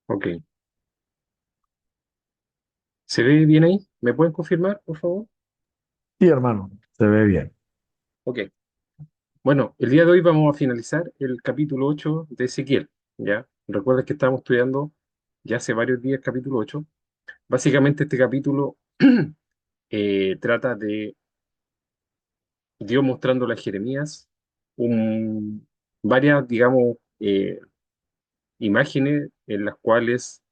Ok. ¿Se ve bien ahí? ¿Me pueden confirmar, por favor? Sí, hermano, se ve bien. Ok. Bueno, el día de hoy vamos a finalizar el capítulo 8 de Ezequiel, ¿ya? Recuerda que estábamos estudiando ya hace varios días el capítulo 8. Básicamente este capítulo trata de Dios mostrándole a Jeremías varias, digamos, imágenes en las cuales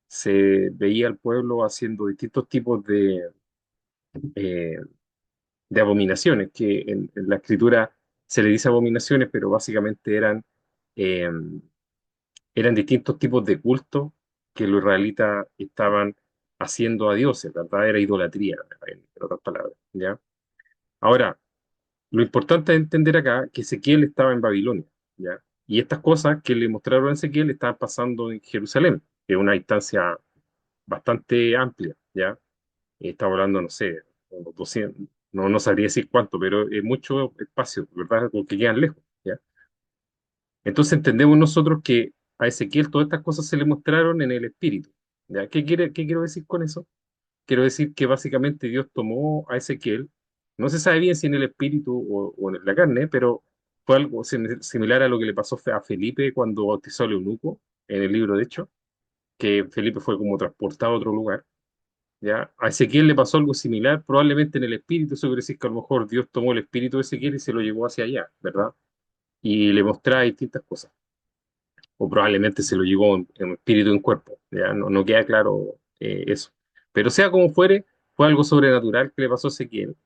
se veía al pueblo haciendo distintos tipos eh, de abominaciones, que en la escritura se le dice abominaciones, pero básicamente eh, eran distintos tipos de culto que los israelitas estaban haciendo a dioses, ¿verdad? Era idolatría, en otras palabras, ¿ya? Ahora, lo importante es entender acá que Ezequiel estaba en Babilonia, ¿ya? Y estas cosas que le mostraron a Ezequiel estaban pasando en Jerusalén, que es una distancia bastante amplia, ¿ya? Estaba hablando, no sé, unos 200, no sabría decir cuánto, pero es mucho espacio, ¿verdad? Porque quedan lejos, ¿ya? Entonces entendemos nosotros que a Ezequiel todas estas cosas se le mostraron en el espíritu, ¿ya? ¿Qué quiero decir con eso? Quiero decir que básicamente Dios tomó a Ezequiel, no se sabe bien si en el espíritu o en la carne, pero fue algo similar a lo que le pasó a Felipe cuando bautizó al eunuco en el libro de Hechos, que Felipe fue como transportado a otro lugar. ¿Ya? A Ezequiel le pasó algo similar, probablemente en el espíritu. Eso quiere decir que a lo mejor Dios tomó el espíritu de Ezequiel y se lo llevó hacia allá, ¿verdad? Y le mostraba distintas cosas. O probablemente se lo llevó en espíritu y en cuerpo, ¿ya? No queda claro eso. Pero sea como fuere, fue algo sobrenatural que le pasó a Ezequiel.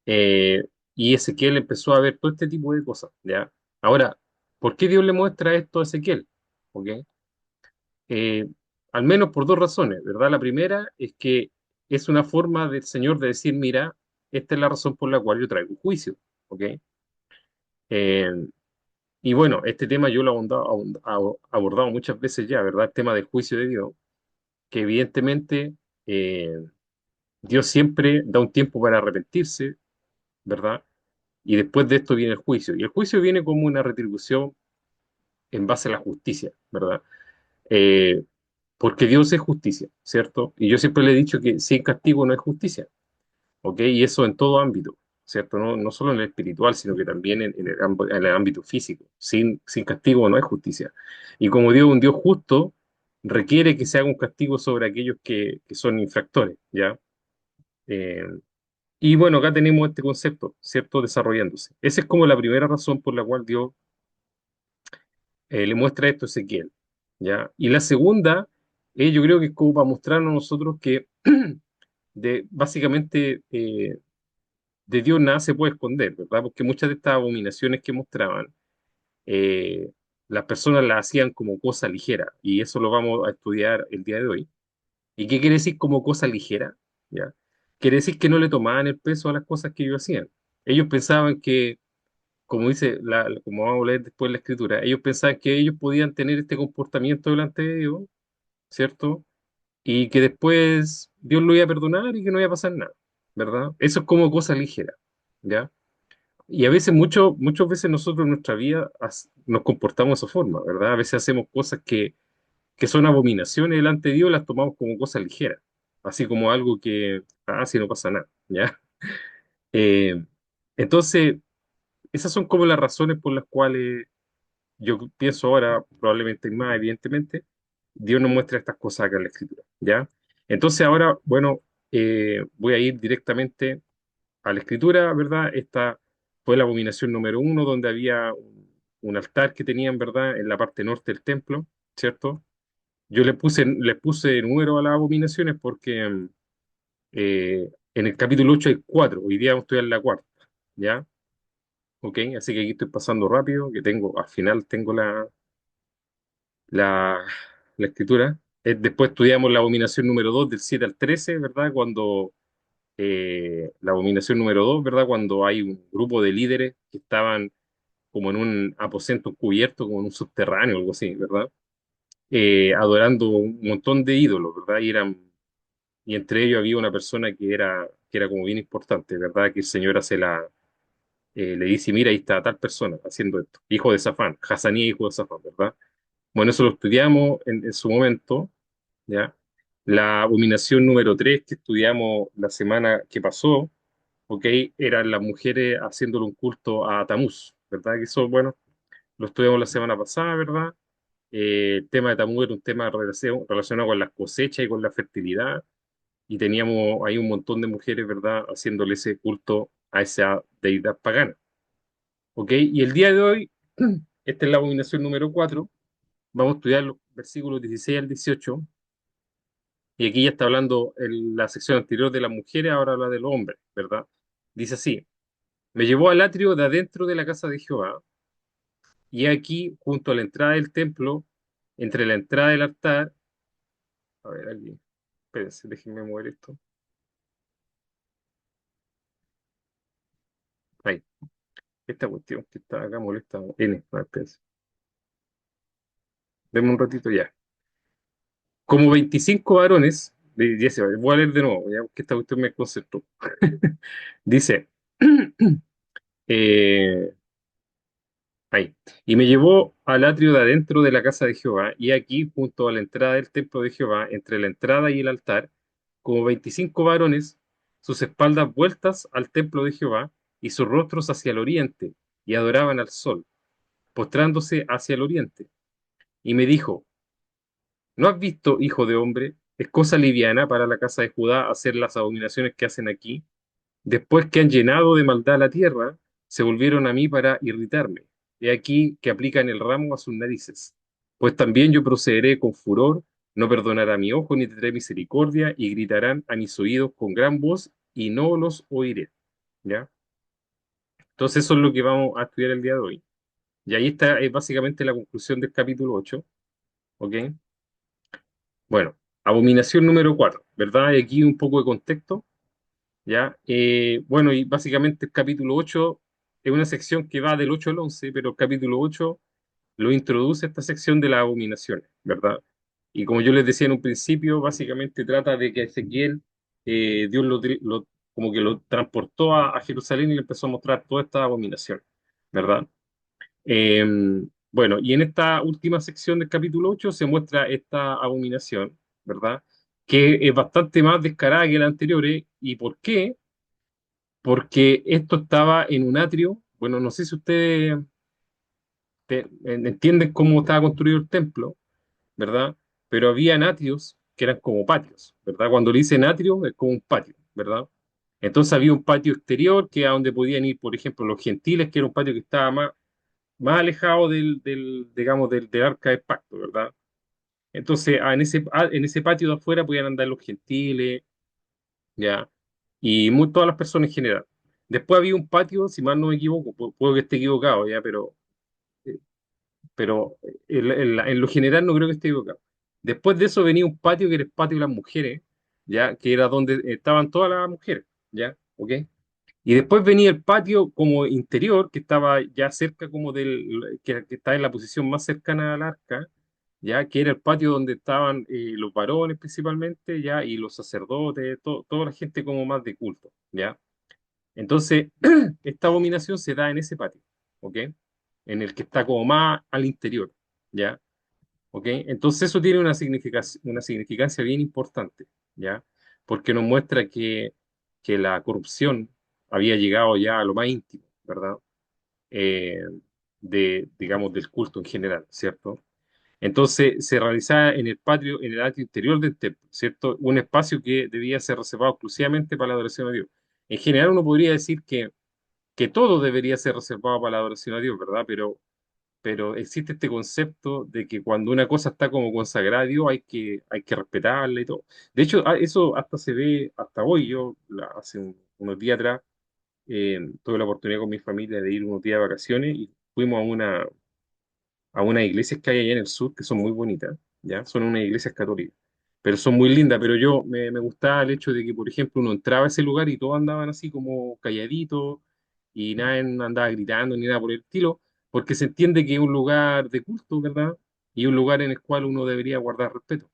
eh, y Ezequiel empezó a ver todo este tipo de cosas, ¿ya? Ahora, ¿por qué Dios le muestra esto a Ezequiel? ¿Ok? Eh, Al menos por dos razones, ¿verdad? La primera es que es una forma del Señor de decir, mira, esta es la razón por la cual yo traigo juicio, ¿ok? Eh, y bueno, este tema yo lo he abordado muchas veces ya, ¿verdad? El tema del juicio de Dios, que evidentemente eh, Dios siempre da un tiempo para arrepentirse, ¿verdad? Y después de esto viene el juicio. Y el juicio viene como una retribución en base a la justicia, ¿verdad? Eh, Porque Dios es justicia, ¿cierto? Y yo siempre le he dicho que sin castigo no hay justicia, ¿ok? Y eso en todo ámbito, ¿cierto? No solo en el espiritual, sino que también en el ámbito físico. Sin castigo no hay justicia. Y como Dios es un Dios justo, requiere que se haga un castigo sobre aquellos que son infractores, ¿ya? Eh, y bueno, acá tenemos este concepto, ¿cierto? Desarrollándose. Esa es como la primera razón por la cual Dios le muestra esto a Ezequiel, ¿ya? Y la segunda, yo creo que es como para mostrarnos a nosotros que básicamente de Dios nada se puede esconder, ¿verdad? Porque muchas de estas abominaciones que mostraban, eh, las personas las hacían como cosa ligera, y eso lo vamos a estudiar el día de hoy. ¿Y qué quiere decir como cosa ligera? ¿Ya? Quiere decir que no le tomaban el peso a las cosas que ellos hacían. Ellos pensaban que, como dice, como vamos a leer después la escritura, ellos pensaban que ellos podían tener este comportamiento delante de Dios, ¿cierto? Y que después Dios lo iba a perdonar y que no iba a pasar nada, ¿verdad? Eso es como cosa ligera, ¿ya? Y a veces, muchas veces nosotros en nuestra vida nos comportamos de esa forma, ¿verdad? A veces hacemos cosas que son abominaciones delante de Dios, las tomamos como cosas ligeras, así como algo que, si no pasa nada, ¿ya? Eh, entonces, esas son como las razones por las cuales yo pienso ahora, probablemente hay más, evidentemente, Dios nos muestra estas cosas acá en la Escritura, ¿ya? Entonces ahora, bueno, voy a ir directamente a la Escritura, ¿verdad? Esta fue la abominación número uno, donde había un altar que tenían, ¿verdad? En la parte norte del templo, ¿cierto? Yo le puse número a las abominaciones porque en el capítulo 8 hay cuatro, hoy día vamos a estudiar la cuarta, ¿ya? Ok, así que aquí estoy pasando rápido, que tengo, al final tengo la, la escritura. Después estudiamos la abominación número 2 del 7 al 13, ¿verdad? Cuando la abominación número 2, ¿verdad? Cuando hay un grupo de líderes que estaban como en un aposento cubierto, como en un subterráneo, algo así, ¿verdad? Adorando un montón de ídolos, ¿verdad? Y entre ellos había una persona que era como bien importante, ¿verdad? Que el Señor le dice, mira, ahí está tal persona haciendo esto, hijo de Safán, Hazaní, hijo de Safán, ¿verdad? Bueno, eso lo estudiamos en su momento, ¿ya? La abominación número 3 que estudiamos la semana que pasó, ¿ok? Eran las mujeres haciéndole un culto a Tamuz, ¿verdad? Que eso, bueno, lo estudiamos la semana pasada, ¿verdad? El tema de Tamuz era un tema relacionado con las cosechas y con la fertilidad, y teníamos ahí un montón de mujeres, ¿verdad?, haciéndole ese culto a esa deidad pagana, ¿ok? Y el día de hoy, esta es la abominación número 4. Vamos a estudiar los versículos 16 al 18, y aquí ya está hablando en la sección anterior de las mujeres, ahora habla de los hombres, ¿verdad? Dice así: me llevó al atrio de adentro de la casa de Jehová, y aquí, junto a la entrada del templo, entre la entrada del altar, a ver aquí, espérense, déjenme mover esto. Ahí, esta cuestión que está acá molesta. Espérense. Denme un ratito ya. Como 25 varones, ya se va, voy a leer de nuevo, ya que esta cuestión me concentró. Dice, eh, ahí, y me llevó al atrio de adentro de la casa de Jehová, y aquí, junto a la entrada del templo de Jehová, entre la entrada y el altar, como 25 varones, sus espaldas vueltas al templo de Jehová, y sus rostros hacia el oriente, y adoraban al sol, postrándose hacia el oriente. Y me dijo, ¿no has visto, hijo de hombre? Es cosa liviana para la casa de Judá hacer las abominaciones que hacen aquí. Después que han llenado de maldad la tierra, se volvieron a mí para irritarme. He aquí que aplican el ramo a sus narices. Pues también yo procederé con furor, no perdonará mi ojo ni tendré misericordia, y gritarán a mis oídos con gran voz, y no los oiré. ¿Ya? Entonces eso es lo que vamos a estudiar el día de hoy. Y ahí está básicamente la conclusión del capítulo 8. ¿Ok? Bueno, abominación número 4, ¿verdad? Y aquí un poco de contexto. ¿Ya? Bueno, y básicamente el capítulo 8 es una sección que va del 8 al 11, pero el capítulo 8 lo introduce esta sección de las abominaciones, ¿verdad? Y como yo les decía en un principio, básicamente trata de que Ezequiel, Dios como que lo transportó a Jerusalén y le empezó a mostrar toda esta abominación, ¿verdad? Eh, bueno, y en esta última sección del capítulo 8 se muestra esta abominación, ¿verdad? Que es bastante más descarada que la anterior. ¿Y por qué? Porque esto estaba en un atrio. Bueno, no sé si ustedes entienden cómo estaba construido el templo, ¿verdad? Pero había atrios que eran como patios, ¿verdad? Cuando le dicen atrio es como un patio, ¿verdad? Entonces había un patio exterior que a donde podían ir, por ejemplo, los gentiles, que era un patio que estaba más alejado digamos, del arca del pacto, ¿verdad? Entonces, en ese patio de afuera podían andar los gentiles, ¿ya? Y todas las personas en general. Después había un patio, si mal no me equivoco, puedo que esté equivocado, ¿ya? Eh, pero en lo general no creo que esté equivocado. Después de eso venía un patio que era el patio de las mujeres, ¿ya? Que era donde estaban todas las mujeres, ¿ya? ¿Ok? Y después venía el patio como interior, que estaba ya cerca como que está en la posición más cercana al arca, ya que era el patio donde estaban los varones principalmente, ya, y los sacerdotes, toda la gente como más de culto, ya. Entonces, esta abominación se da en ese patio, ¿ok? En el que está como más al interior, ¿ya? ¿Ok? Entonces eso tiene una significancia bien importante, ¿ya? Porque nos muestra que la corrupción había llegado ya a lo más íntimo, ¿verdad? Eh, digamos, del culto en general, ¿cierto? Entonces se realizaba en el patio, en el atrio interior del templo, ¿cierto? Un espacio que debía ser reservado exclusivamente para la adoración a Dios. En general uno podría decir que todo debería ser reservado para la adoración a Dios, ¿verdad? Pero existe este concepto de que cuando una cosa está como consagrada a Dios hay que respetarla y todo. De hecho, eso hasta se ve hasta hoy. Yo hace unos días atrás tuve la oportunidad con mi familia de ir unos días de vacaciones y fuimos a unas iglesias que hay allá en el sur que son muy bonitas, ¿ya? Son unas iglesias católicas, pero son muy lindas. Pero me gustaba el hecho de que, por ejemplo, uno entraba a ese lugar y todos andaban así como calladitos y nadie andaba gritando ni nada por el estilo, porque se entiende que es un lugar de culto, ¿verdad? Y un lugar en el cual uno debería guardar respeto,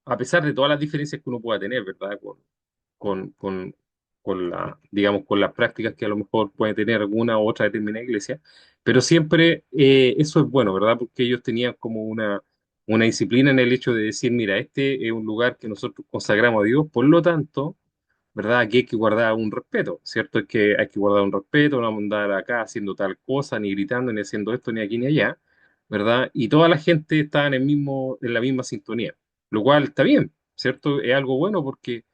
a pesar de todas las diferencias que uno pueda tener, ¿verdad? digamos, con las prácticas que a lo mejor puede tener alguna u otra determinada iglesia, pero siempre eso es bueno, ¿verdad? Porque ellos tenían como una disciplina en el hecho de decir, mira, este es un lugar que nosotros consagramos a Dios, por lo tanto, ¿verdad? Aquí hay que guardar un respeto, ¿cierto? Es que hay que guardar un respeto, no vamos a andar acá haciendo tal cosa, ni gritando, ni haciendo esto, ni aquí, ni allá, ¿verdad? Y toda la gente está en la misma sintonía, lo cual está bien, ¿cierto? Es algo bueno porque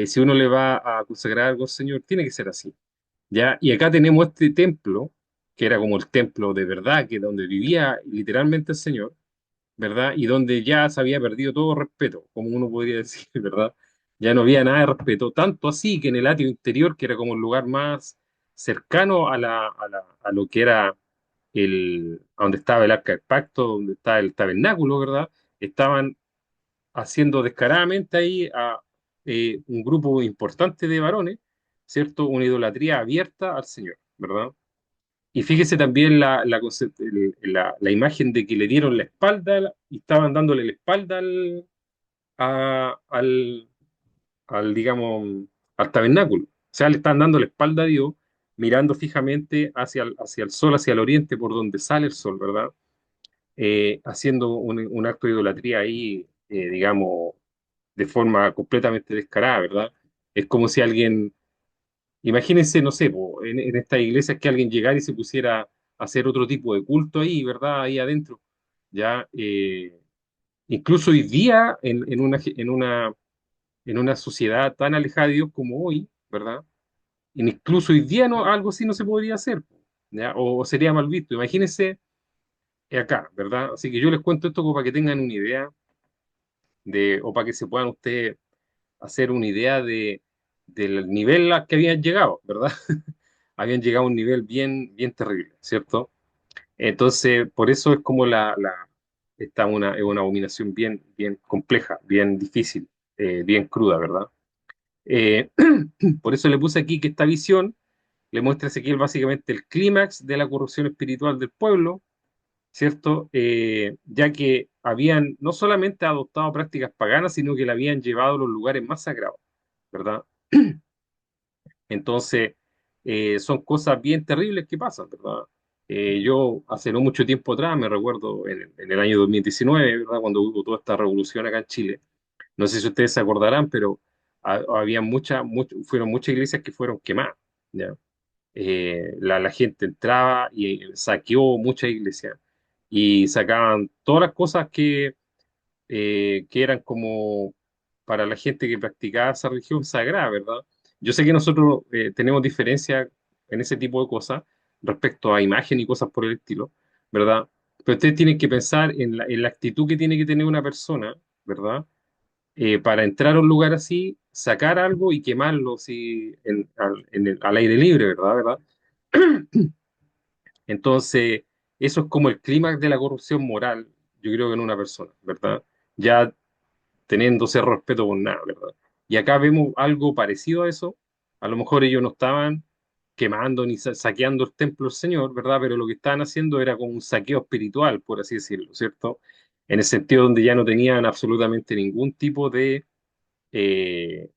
si uno le va a consagrar algo al Señor, tiene que ser así, ¿ya? Y acá tenemos este templo, que era como el templo de verdad, que donde vivía literalmente el Señor, ¿verdad? Y donde ya se había perdido todo respeto, como uno podría decir, ¿verdad? Ya no había nada de respeto, tanto así que en el atrio interior, que era como el lugar más cercano a lo que era a donde estaba el arca del pacto, donde estaba el tabernáculo, ¿verdad? Estaban haciendo descaradamente ahí a un grupo importante de varones, ¿cierto? Una idolatría abierta al Señor, ¿verdad? Y fíjese también la imagen de que le dieron la espalda y estaban dándole la espalda a- al, digamos, al tabernáculo. O sea, le están dando la espalda a Dios, mirando fijamente hacia el sol, hacia el oriente, por donde sale el sol, ¿verdad? Haciendo un acto de idolatría ahí, digamos, de forma completamente descarada, ¿verdad? Es como si alguien, imagínense, no sé, po, en estas iglesias que alguien llegara y se pusiera a hacer otro tipo de culto ahí, ¿verdad? Ahí adentro. Ya, incluso hoy día, en una sociedad tan alejada de Dios como hoy, ¿verdad? Incluso hoy día no, algo así no se podría hacer, po, ¿ya? O sería mal visto. Imagínense acá, ¿verdad? Así que yo les cuento esto como para que tengan una idea o para que se puedan ustedes hacer una idea del nivel al que habían llegado, ¿verdad? Habían llegado a un nivel bien, bien terrible, ¿cierto? Entonces, por eso es como es una abominación bien, bien compleja, bien difícil, bien cruda, ¿verdad? Eh, por eso le puse aquí que esta visión le muestra a Ezequiel básicamente el clímax de la corrupción espiritual del pueblo, ¿cierto? Ya que habían no solamente adoptado prácticas paganas, sino que la habían llevado a los lugares más sagrados, ¿verdad? Entonces, son cosas bien terribles que pasan, ¿verdad? Yo hace no mucho tiempo atrás, me recuerdo en el año 2019, ¿verdad? Cuando hubo toda esta revolución acá en Chile, no sé si ustedes se acordarán, pero había fueron muchas iglesias que fueron quemadas, ¿ya? La gente entraba y saqueó muchas iglesias y sacaban todas las cosas que eran como para la gente que practicaba esa religión sagrada, ¿verdad? Yo sé que nosotros tenemos diferencias en ese tipo de cosas respecto a imagen y cosas por el estilo, ¿verdad? Pero ustedes tienen que pensar en la actitud que tiene que tener una persona, ¿verdad? Para entrar a un lugar así, sacar algo y quemarlo así al aire libre, ¿verdad? ¿Verdad? Entonces, eso es como el clímax de la corrupción moral, yo creo que en una persona, ¿verdad? Ya teniendo cero respeto por nada, ¿verdad? Y acá vemos algo parecido a eso. A lo mejor ellos no estaban quemando ni saqueando el templo del Señor, ¿verdad? Pero lo que estaban haciendo era como un saqueo espiritual, por así decirlo, ¿cierto? En el sentido donde ya no tenían absolutamente ningún tipo eh,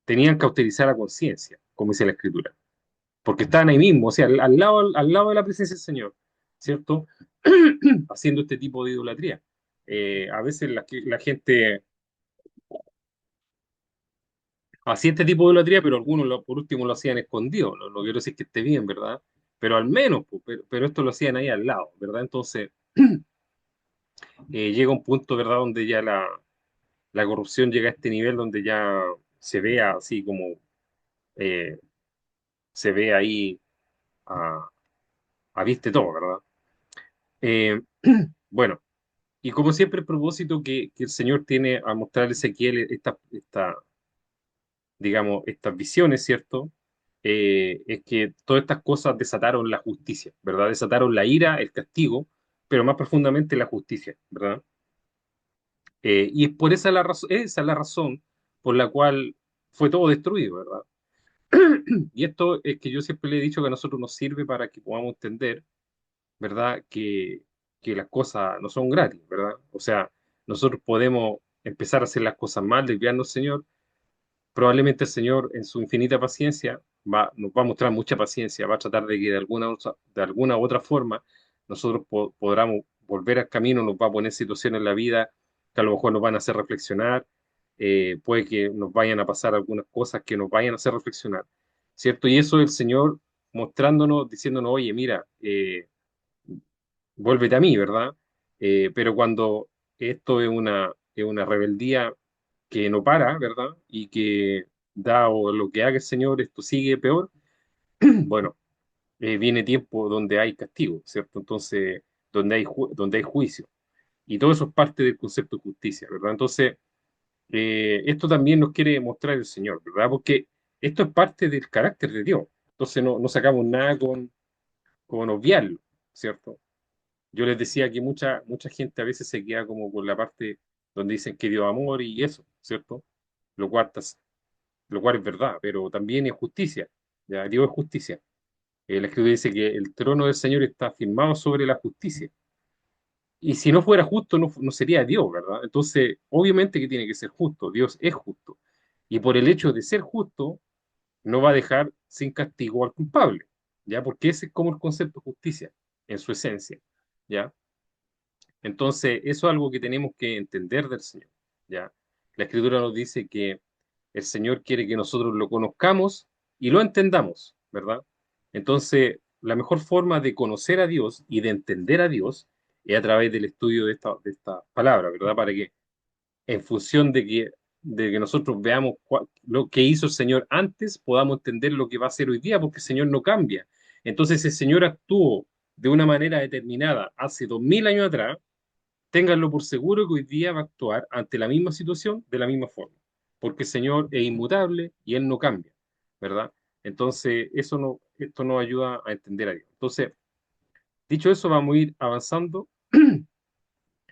tenían que utilizar la conciencia, como dice la Escritura, porque estaban ahí mismo, o sea, al lado de la presencia del Señor, ¿cierto? Haciendo este tipo de idolatría. A veces la gente hacía este tipo de idolatría, pero algunos por último lo hacían escondido. No quiero decir que esté bien, ¿verdad? Pero al menos, pues, pero esto lo hacían ahí al lado, ¿verdad? Entonces llega un punto, ¿verdad?, donde ya la corrupción llega a este nivel donde ya se ve así como eh, se ve ahí a, viste todo, ¿verdad? Eh, bueno, y como siempre el propósito que el Señor tiene a mostrar a Ezequiel digamos, estas visiones, ¿cierto? Es que todas estas cosas desataron la justicia, ¿verdad? Desataron la ira, el castigo, pero más profundamente la justicia, ¿verdad? Y es por esa es la razón por la cual fue todo destruido, ¿verdad? Y esto es que yo siempre le he dicho que a nosotros nos sirve para que podamos entender, ¿verdad? Que las cosas no son gratis, ¿verdad? O sea, nosotros podemos empezar a hacer las cosas mal, desviarnos, Señor, Probablemente el Señor, en su infinita paciencia, nos va a mostrar mucha paciencia, va a tratar de que de alguna u otra forma nosotros podamos volver al camino, nos va a poner situaciones en la vida que a lo mejor nos van a hacer reflexionar, puede que nos vayan a pasar algunas cosas que nos vayan a hacer reflexionar, ¿cierto? Y eso es el Señor mostrándonos, diciéndonos, oye, mira, vuélvete a mí, ¿verdad? Pero cuando esto es una rebeldía que no para, ¿verdad? Y que, dado lo que haga el Señor, esto sigue peor, bueno, viene tiempo donde hay castigo, ¿cierto? Entonces, donde hay juicio. Y todo eso es parte del concepto de justicia, ¿verdad? Entonces, esto también nos quiere mostrar el Señor, ¿verdad? Porque esto es parte del carácter de Dios. Entonces, no sacamos nada con obviarlo, ¿cierto? Yo les decía que mucha gente a veces se queda como con la parte donde dicen que Dios es amor y eso, ¿cierto? Lo cual, lo cual es verdad, pero también es justicia. ¿Ya? Dios es justicia. La Escritura dice que el trono del Señor está firmado sobre la justicia. Y si no fuera justo, no sería Dios, ¿verdad? Entonces, obviamente que tiene que ser justo. Dios es justo. Y por el hecho de ser justo, no va a dejar sin castigo al culpable, ¿ya? Porque ese es como el concepto de justicia, en su esencia, ¿ya? Entonces, eso es algo que tenemos que entender del Señor, ¿ya? La Escritura nos dice que el Señor quiere que nosotros lo conozcamos y lo entendamos, ¿verdad? Entonces, la mejor forma de conocer a Dios y de entender a Dios es a través del estudio de esta palabra, ¿verdad? Para que en función de que nosotros veamos lo que hizo el Señor antes, podamos entender lo que va a hacer hoy día, porque el Señor no cambia. Entonces, el Señor actuó de una manera determinada hace 2000 años atrás, ténganlo por seguro que hoy día va a actuar ante la misma situación de la misma forma, porque el Señor es inmutable y Él no cambia, ¿verdad? Entonces, esto nos ayuda a entender a Dios. Entonces, dicho eso, vamos a ir avanzando.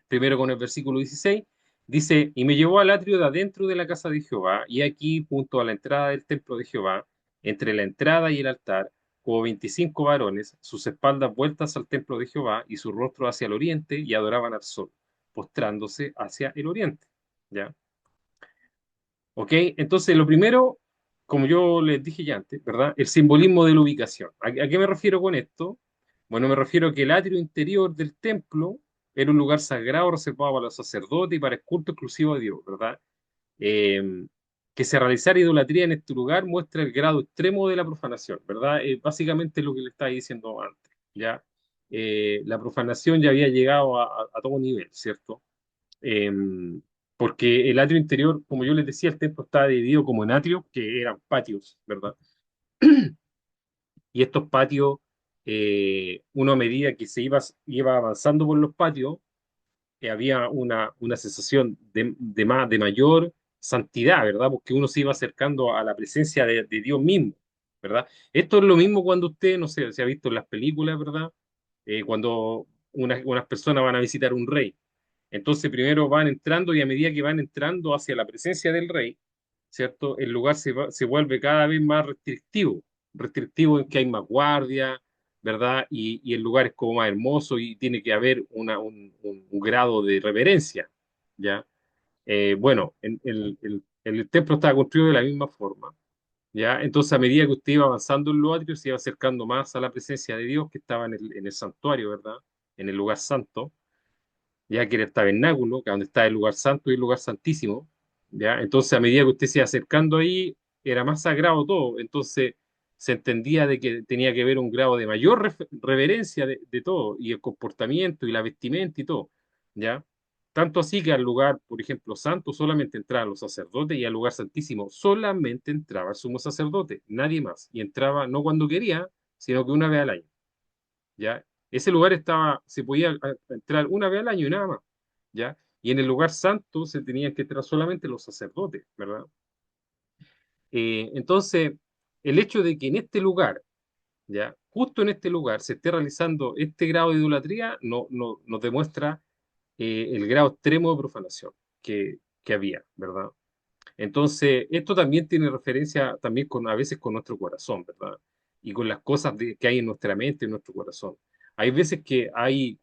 Primero con el versículo 16, dice, y me llevó al atrio de adentro de la casa de Jehová, y aquí, junto a la entrada del templo de Jehová, entre la entrada y el altar, como 25 varones, sus espaldas vueltas al templo de Jehová y su rostro hacia el oriente, y adoraban al sol, postrándose hacia el oriente. ¿Ya? ¿Ok? Entonces, lo primero, como yo les dije ya antes, ¿verdad? El simbolismo de la ubicación. ¿A qué me refiero con esto? Bueno, me refiero a que el atrio interior del templo era un lugar sagrado reservado para los sacerdotes y para el culto exclusivo a Dios, ¿verdad? Eh, que se realizara idolatría en este lugar muestra el grado extremo de la profanación, ¿verdad? Básicamente lo que le estaba diciendo antes, ¿ya? La profanación ya había llegado a todo nivel, ¿cierto? eh, Porque el atrio interior, como yo les decía, el templo estaba dividido como en atrios, que eran patios, ¿verdad? Y estos patios, uno a medida que iba avanzando por los patios, había una sensación de mayor santidad, ¿verdad? Porque uno se iba acercando a la presencia de Dios mismo, ¿verdad? Esto es lo mismo cuando usted, no sé, se ha visto en las películas, ¿verdad? Cuando unas personas van a visitar un rey. Entonces primero van entrando y a medida que van entrando hacia la presencia del rey, ¿cierto? El lugar se vuelve cada vez más restrictivo, restrictivo en que hay más guardia, ¿verdad? Y el lugar es como más hermoso y tiene que haber un grado de reverencia, ¿ya? Bueno, el templo estaba construido de la misma forma, ¿ya? Entonces a medida que usted iba avanzando en lo atrio, se iba acercando más a la presencia de Dios que estaba en el santuario, ¿verdad? En el lugar santo, ya que era el tabernáculo, que es donde está el lugar santo y el lugar santísimo, ya. Entonces, a medida que usted se iba acercando ahí, era más sagrado todo. Entonces, se entendía de que tenía que haber un grado de mayor reverencia de todo, y el comportamiento y la vestimenta y todo, ya. Tanto así que al lugar, por ejemplo, santo solamente entraban los sacerdotes y al lugar santísimo solamente entraba el sumo sacerdote, nadie más. Y entraba no cuando quería, sino que una vez al año. ¿Ya? Ese lugar se podía entrar una vez al año y nada más, ¿ya? Y en el lugar santo se tenían que entrar solamente los sacerdotes, ¿verdad? Entonces, el hecho de que en este lugar, ¿ya? Justo en este lugar se esté realizando este grado de idolatría, nos demuestra el grado extremo de profanación que había, ¿verdad? Entonces, esto también tiene referencia también a veces con nuestro corazón, ¿verdad? Y con las cosas que hay en nuestra mente, en nuestro corazón. Hay veces que hay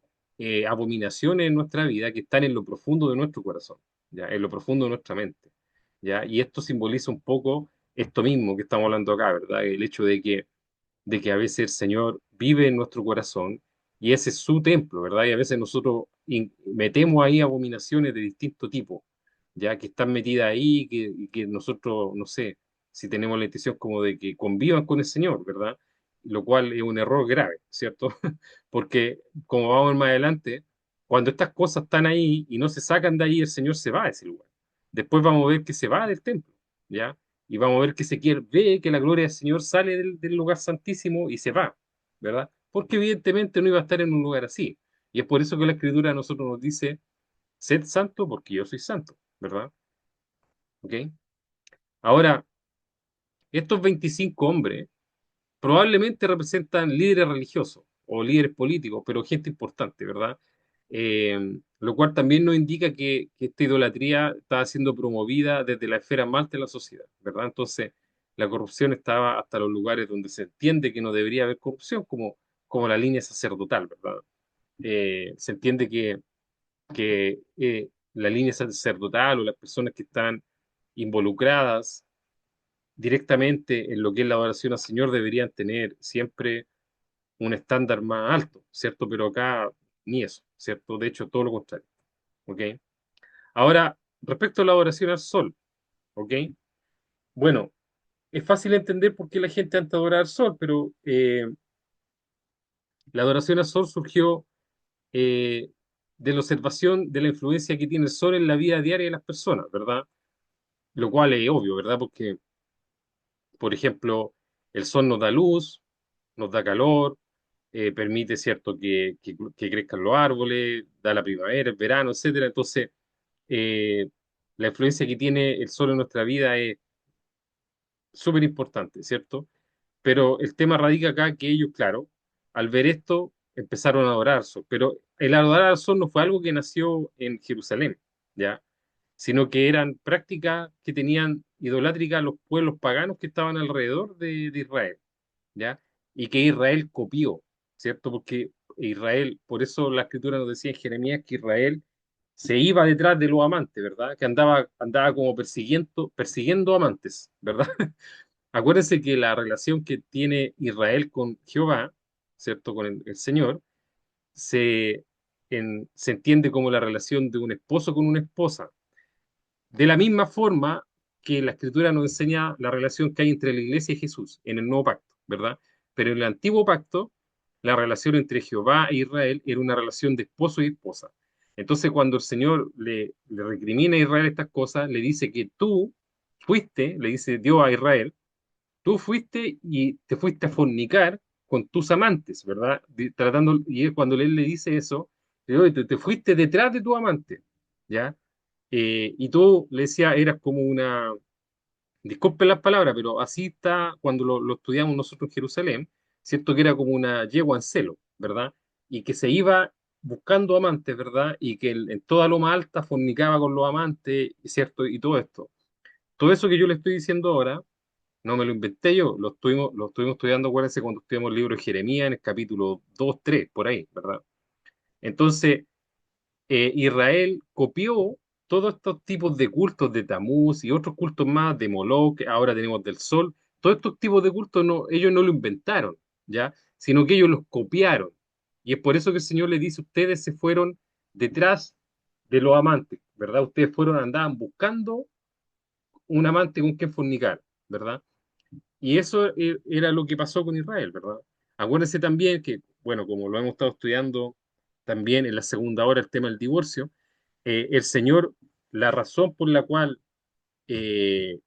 abominaciones en nuestra vida que están en lo profundo de nuestro corazón, ¿ya? En lo profundo de nuestra mente. ¿ya? Y esto simboliza un poco esto mismo que estamos hablando acá, ¿verdad? El hecho de que a veces el Señor vive en nuestro corazón y ese es su templo, ¿verdad? Y a veces nosotros metemos ahí abominaciones de distinto tipo, ya que están metidas ahí y que nosotros, no sé, si tenemos la intención como de que convivan con el Señor, ¿verdad? Lo cual es un error grave, ¿cierto? Porque como vamos a ver más adelante, cuando estas cosas están ahí y no se sacan de ahí, el Señor se va a ese lugar. Después vamos a ver que se va del templo, ¿ya? Y vamos a ver que Ezequiel ve que la gloria del Señor sale del lugar santísimo y se va, ¿verdad? Porque evidentemente no iba a estar en un lugar así. Y es por eso que la Escritura a nosotros nos dice, sed santo porque yo soy santo, ¿verdad? ¿Ok? Ahora, estos 25 hombres probablemente representan líderes religiosos o líderes políticos, pero gente importante, ¿verdad? Lo cual también nos indica que esta idolatría estaba siendo promovida desde la esfera más alta de la sociedad, ¿verdad? Entonces, la corrupción estaba hasta los lugares donde se entiende que no debería haber corrupción, como la línea sacerdotal, ¿verdad? Se entiende que la línea sacerdotal o las personas que están involucradas directamente en lo que es la adoración al Señor deberían tener siempre un estándar más alto, ¿cierto? Pero acá ni eso, ¿cierto? De hecho, todo lo contrario, ¿ok? Ahora, respecto a la adoración al sol, ¿ok? Bueno, es fácil entender por qué la gente antes adoraba al sol, pero la adoración al sol surgió eh, de la observación de la influencia que tiene el sol en la vida diaria de las personas, ¿verdad? Lo cual es obvio, ¿verdad? Porque, por ejemplo, el sol nos da luz, nos da calor, permite, ¿cierto?, que crezcan los árboles, da la primavera, el verano, etcétera. Entonces, eh, la influencia que tiene el sol en nuestra vida es súper importante, ¿cierto? Pero el tema radica acá que ellos, claro, al ver esto, empezaron a adorar al sol. Pero el adorar al sol no fue algo que nació en Jerusalén, ¿ya? Sino que eran prácticas que tenían idolátricas los pueblos paganos que estaban alrededor de Israel, ¿ya? Y que Israel copió, ¿cierto? Porque Israel, por eso la escritura nos decía en Jeremías que Israel se iba detrás de los amantes, ¿verdad? Que andaba como persiguiendo amantes, ¿verdad? Acuérdense que la relación que tiene Israel con Jehová, ¿cierto? Con el Señor, se, se entiende como la relación de un esposo con una esposa. De la misma forma que la Escritura nos enseña la relación que hay entre la iglesia y Jesús en el nuevo pacto, ¿verdad? Pero en el antiguo pacto, la relación entre Jehová e Israel era una relación de esposo y esposa. Entonces, cuando el Señor le recrimina a Israel estas cosas, le dice que tú fuiste, le dice Dios a Israel, tú fuiste y te fuiste a fornicar con tus amantes, ¿verdad? Y él, cuando él le dice eso, le dice, "Oye, te fuiste detrás de tu amante, ¿ya? Y tú le decía, eras como una, disculpen las palabras, pero así está cuando lo estudiamos nosotros en Jerusalén, ¿cierto? Que era como una yegua en celo, ¿verdad? Y que se iba buscando amantes, ¿verdad? Y que en toda loma alta fornicaba con los amantes, ¿cierto? Y todo esto. Todo eso que yo le estoy diciendo ahora, no me lo inventé yo, lo estuvimos estudiando, acuérdense, cuando estudiamos el libro de Jeremías en el capítulo 2 3 por ahí, ¿verdad? Entonces, Israel copió todos estos tipos de cultos de Tamuz y otros cultos más, de Moloch, ahora tenemos del Sol, todos estos tipos de cultos no, ellos no lo inventaron, ¿ya? Sino que ellos los copiaron. Y es por eso que el Señor le dice, ustedes se fueron detrás de los amantes, ¿verdad? Ustedes andaban buscando un amante con quien fornicar, ¿verdad? Y eso era lo que pasó con Israel, ¿verdad? Acuérdense también que, bueno, como lo hemos estado estudiando también en la segunda hora, el tema del divorcio, el Señor, la razón por la cual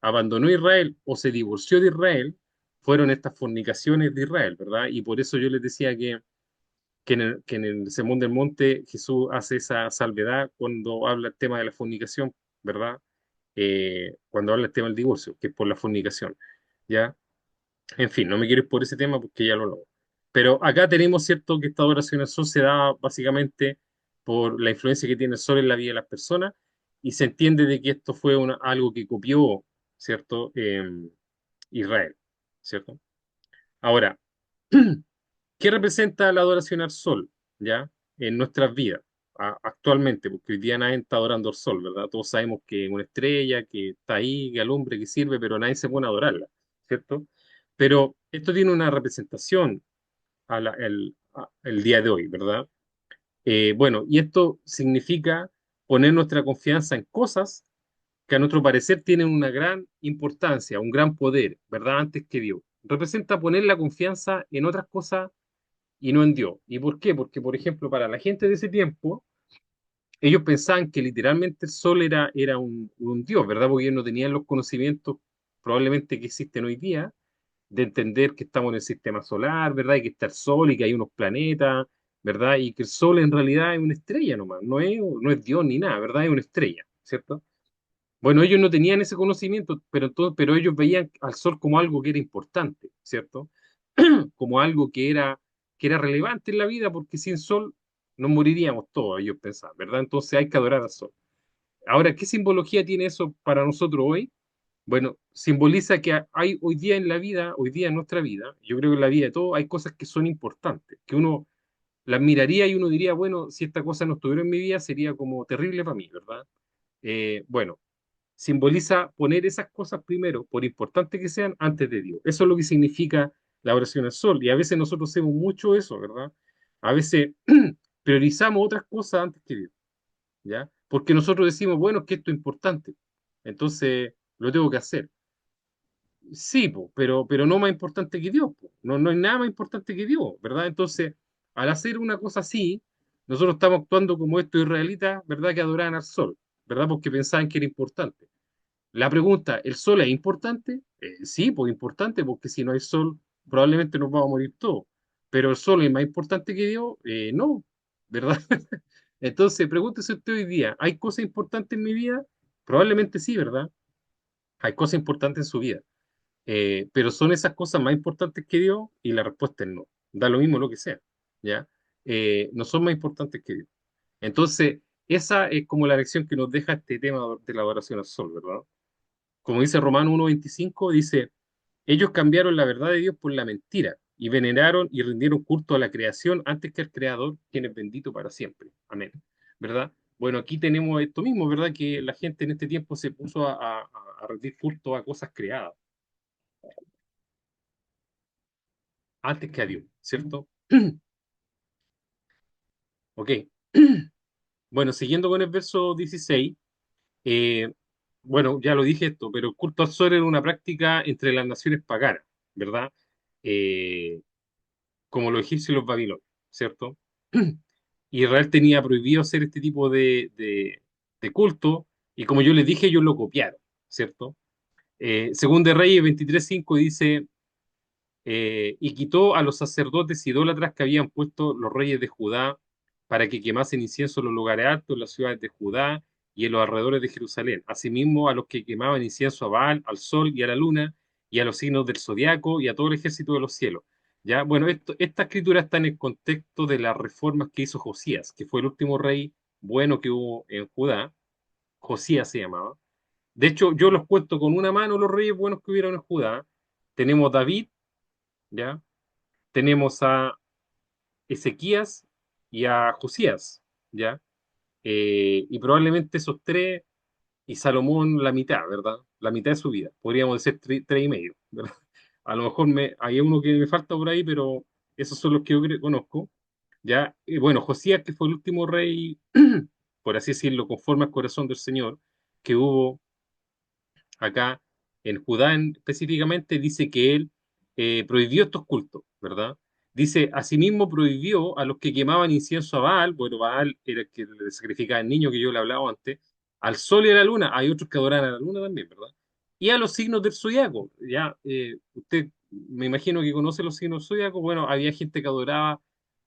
abandonó Israel o se divorció de Israel fueron estas fornicaciones de Israel, ¿verdad? Y por eso yo les decía que en el Sermón del Monte Jesús hace esa salvedad cuando habla el tema de la fornicación, ¿verdad? Cuando habla el tema del divorcio, que es por la fornicación, ¿ya? En fin, no me quiero ir por ese tema porque ya lo hablamos. Pero acá tenemos cierto que esta adoración al sol se da básicamente por la influencia que tiene el sol en la vida de las personas y se entiende de que esto fue algo que copió, ¿cierto? Israel, ¿cierto? Ahora, ¿qué representa la adoración al sol, ya? En nuestras vidas. actualmente, porque hoy día nadie está adorando al sol, ¿verdad? Todos sabemos que es una estrella, que está ahí, que alumbra, que sirve, pero nadie se pone a adorarla, ¿cierto? Pero esto tiene una representación el día de hoy, ¿verdad? Bueno, y esto significa poner nuestra confianza en cosas que a nuestro parecer tienen una gran importancia, un gran poder, ¿verdad? Antes que Dios. Representa poner la confianza en otras cosas y no en Dios. ¿Y por qué? Porque, por ejemplo, para la gente de ese tiempo, ellos pensaban que literalmente el sol era un Dios, ¿verdad? Porque ellos no tenían los conocimientos probablemente que existen hoy día de entender que estamos en el sistema solar, ¿verdad? Y que está el Sol y que hay unos planetas, ¿verdad? Y que el Sol en realidad es una estrella nomás, no es Dios ni nada, ¿verdad? Es una estrella, ¿cierto? Bueno, ellos no tenían ese conocimiento, pero ellos veían al Sol como algo que era importante, ¿cierto? Como algo que era relevante en la vida, porque sin Sol nos moriríamos todos, ellos pensaban, ¿verdad? Entonces hay que adorar al Sol. Ahora, ¿qué simbología tiene eso para nosotros hoy? Bueno, simboliza que hay hoy día en la vida, hoy día en nuestra vida, yo creo que en la vida de todos hay cosas que son importantes, que uno las miraría y uno diría, bueno, si esta cosa no estuviera en mi vida sería como terrible para mí, ¿verdad? Bueno, simboliza poner esas cosas primero, por importante que sean, antes de Dios. Eso es lo que significa la oración al sol. Y a veces nosotros hacemos mucho eso, ¿verdad? A veces priorizamos otras cosas antes que Dios, ¿ya? Porque nosotros decimos, bueno, es que esto es importante, entonces lo tengo que hacer. Sí, po, pero no más importante que Dios, po. No, no hay nada más importante que Dios, ¿verdad? Entonces, al hacer una cosa así, nosotros estamos actuando como estos israelitas, ¿verdad? Que adoraban al sol, ¿verdad? Porque pensaban que era importante. La pregunta, ¿el sol es importante? Sí, pues importante, porque si no hay sol, probablemente nos vamos a morir todos. Pero el sol es más importante que Dios, no, ¿verdad? Entonces, pregúntese usted hoy día, ¿hay cosas importantes en mi vida? Probablemente sí, ¿verdad? Hay cosas importantes en su vida. Pero son esas cosas más importantes que Dios y la respuesta es no. Da lo mismo lo que sea, ¿ya? No son más importantes que Dios. Entonces, esa es como la lección que nos deja este tema de la adoración al sol, ¿verdad? Como dice Romano 1:25, dice, ellos cambiaron la verdad de Dios por la mentira y veneraron y rindieron culto a la creación antes que al Creador, quien es bendito para siempre. Amén. ¿Verdad? Bueno, aquí tenemos esto mismo, ¿verdad? Que la gente en este tiempo se puso a rendir culto a cosas creadas antes que a Dios, ¿cierto? Ok. Bueno, siguiendo con el verso 16, eh, bueno, ya lo dije esto, pero el culto al sol era una práctica entre las naciones paganas, ¿verdad? Eh, Como los egipcios y los babilonios, ¿cierto? Israel tenía prohibido hacer este tipo de culto, y como yo les dije, ellos lo copiaron, ¿cierto? Según de Reyes 23:5 dice, y quitó a los sacerdotes idólatras que habían puesto los reyes de Judá para que quemasen incienso en los lugares altos, en las ciudades de Judá y en los alrededores de Jerusalén. Asimismo, a los que quemaban incienso a Baal, al sol y a la luna, y a los signos del zodiaco y a todo el ejército de los cielos. Ya, bueno, esta escritura está en el contexto de las reformas que hizo Josías, que fue el último rey bueno que hubo en Judá. Josías se llamaba. De hecho, yo los cuento con una mano los reyes buenos que hubieron en Judá. Tenemos David, ¿ya? Tenemos a Ezequías y a Josías, ¿ya? Y probablemente esos tres y Salomón la mitad, ¿verdad? La mitad de su vida. Podríamos decir tres y medio, ¿verdad? A lo mejor hay uno que me falta por ahí, pero esos son los que yo conozco, ¿ya? Y bueno, Josías, que fue el último rey, por así decirlo, conforme al corazón del Señor, que hubo acá en Judá específicamente, dice que él prohibió estos cultos, ¿verdad? Dice, asimismo prohibió a los que quemaban incienso a Baal, bueno, Baal era el que le sacrificaba al niño que yo le hablaba antes, al sol y a la luna, hay otros que adoran a la luna también, ¿verdad? Y a los signos del zodiaco, ya, usted me imagino que conoce los signos del zodiaco, bueno, había gente que adoraba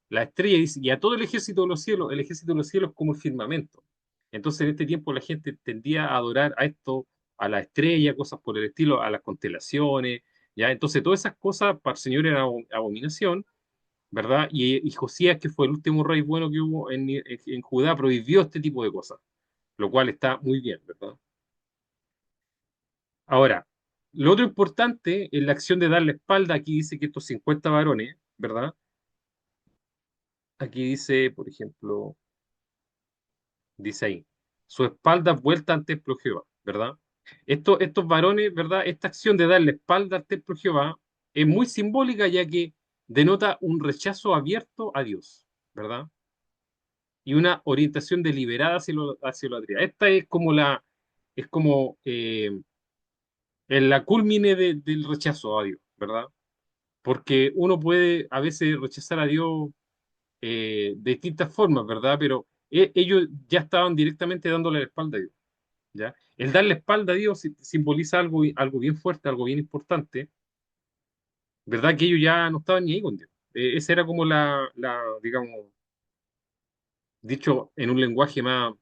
la estrella y a todo el ejército de los cielos, el ejército de los cielos como el firmamento. Entonces en este tiempo la gente tendía a adorar a esto, a la estrella, cosas por el estilo, a las constelaciones, ¿ya? Entonces todas esas cosas para el Señor eran abominación, ¿verdad? Y Josías, que fue el último rey bueno que hubo en Judá, prohibió este tipo de cosas, lo cual está muy bien, ¿verdad? Ahora, lo otro importante es la acción de dar la espalda. Aquí dice que estos 50 varones, ¿verdad? Aquí dice, por ejemplo, dice ahí, su espalda vuelta al templo de Jehová, ¿verdad? Estos varones, ¿verdad? Esta acción de darle espalda al templo de Jehová es muy simbólica ya que denota un rechazo abierto a Dios, ¿verdad? Y una orientación deliberada hacia la idolatría. Esta es como en la culmine del rechazo a Dios, ¿verdad? Porque uno puede a veces rechazar a Dios de distintas formas, ¿verdad? Pero ellos ya estaban directamente dándole la espalda a Dios, ¿ya? El darle espalda a Dios simboliza algo bien fuerte, algo bien importante, ¿verdad? Que ellos ya no estaban ni ahí con Dios. Esa era como digamos, dicho en un lenguaje más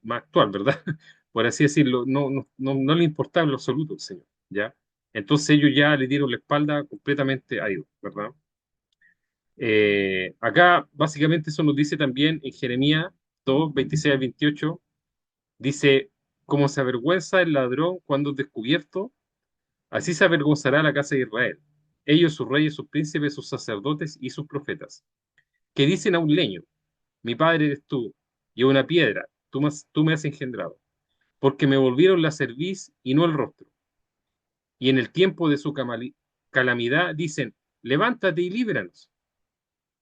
actual, ¿verdad? Por así decirlo, no le importaba en lo absoluto el Señor, ¿ya? Entonces ellos ya le dieron la espalda completamente a Dios, ¿verdad? Acá básicamente eso nos dice también en Jeremías 2, 26 al 28, dice, como se avergüenza el ladrón cuando es descubierto, así se avergonzará la casa de Israel, ellos, sus reyes, sus príncipes, sus sacerdotes y sus profetas, que dicen a un leño, mi padre eres tú, y a una piedra, tú me has engendrado, porque me volvieron la cerviz y no el rostro. Y en el tiempo de su calamidad dicen, levántate y líbranos.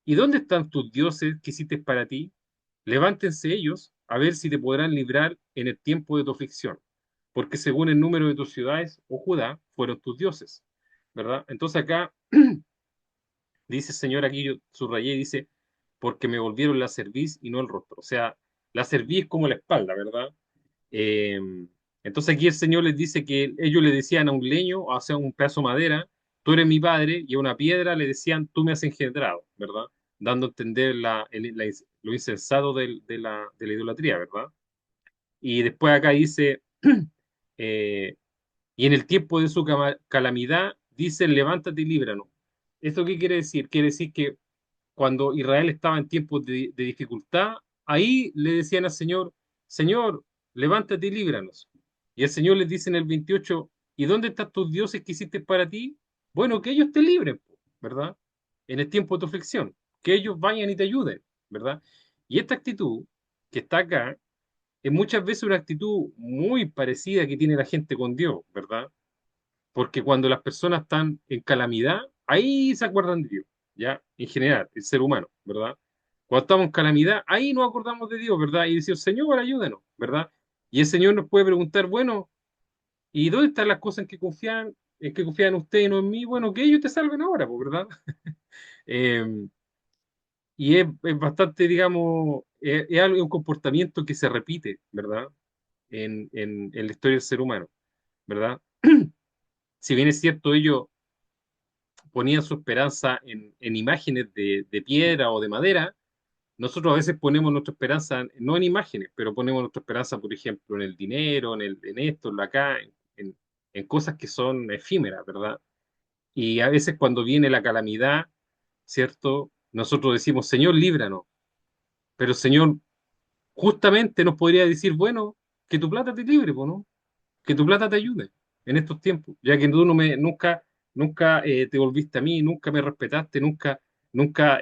¿Y dónde están tus dioses que hiciste para ti? Levántense ellos a ver si te podrán librar en el tiempo de tu aflicción, porque según el número de tus ciudades, o Judá, fueron tus dioses, ¿verdad? Entonces acá dice el Señor, aquí yo subrayé, dice, porque me volvieron la cerviz y no el rostro. O sea, la cerviz es como la espalda, ¿verdad? Eh, entonces aquí el Señor les dice que ellos le decían a un leño, o sea, un pedazo de madera, tú eres mi padre, y a una piedra le decían, tú me has engendrado, ¿verdad? Dando a entender lo insensato de la idolatría, ¿verdad? Y después acá dice, eh, y en el tiempo de su calamidad, dice, levántate y líbranos. ¿Esto qué quiere decir? Quiere decir que cuando Israel estaba en tiempos de dificultad, ahí le decían al Señor, Señor, levántate y líbranos. Y el Señor les dice en el 28, ¿y dónde están tus dioses que hiciste para ti? Bueno, que ellos te libren, ¿verdad? En el tiempo de tu aflicción, que ellos vayan y te ayuden, ¿verdad? Y esta actitud que está acá es muchas veces una actitud muy parecida que tiene la gente con Dios, ¿verdad? Porque cuando las personas están en calamidad, ahí se acuerdan de Dios, ¿ya? En general, el ser humano, ¿verdad? Cuando estamos en calamidad, ahí nos acordamos de Dios, ¿verdad? Y decimos, Señor, ayúdenos, ¿verdad? Y el Señor nos puede preguntar, bueno, ¿y dónde están las cosas en que confían usted y no en mí? Bueno, que ellos te salven ahora, pues, ¿verdad? Eh, y es bastante, digamos, es un comportamiento que se repite, ¿verdad? En la historia del ser humano, ¿verdad? Si bien es cierto, ellos ponían su esperanza en imágenes de piedra o de madera, nosotros a veces ponemos nuestra esperanza no en imágenes, pero ponemos nuestra esperanza, por ejemplo, en el dinero, en esto, en lo acá, en cosas que son efímeras, ¿verdad? Y a veces cuando viene la calamidad, ¿cierto? Nosotros decimos, Señor, líbranos, pero el Señor justamente nos podría decir, bueno, que tu plata te libre, po, ¿no? Que tu plata te ayude en estos tiempos, ya que tú nunca te volviste a mí, nunca me respetaste, nunca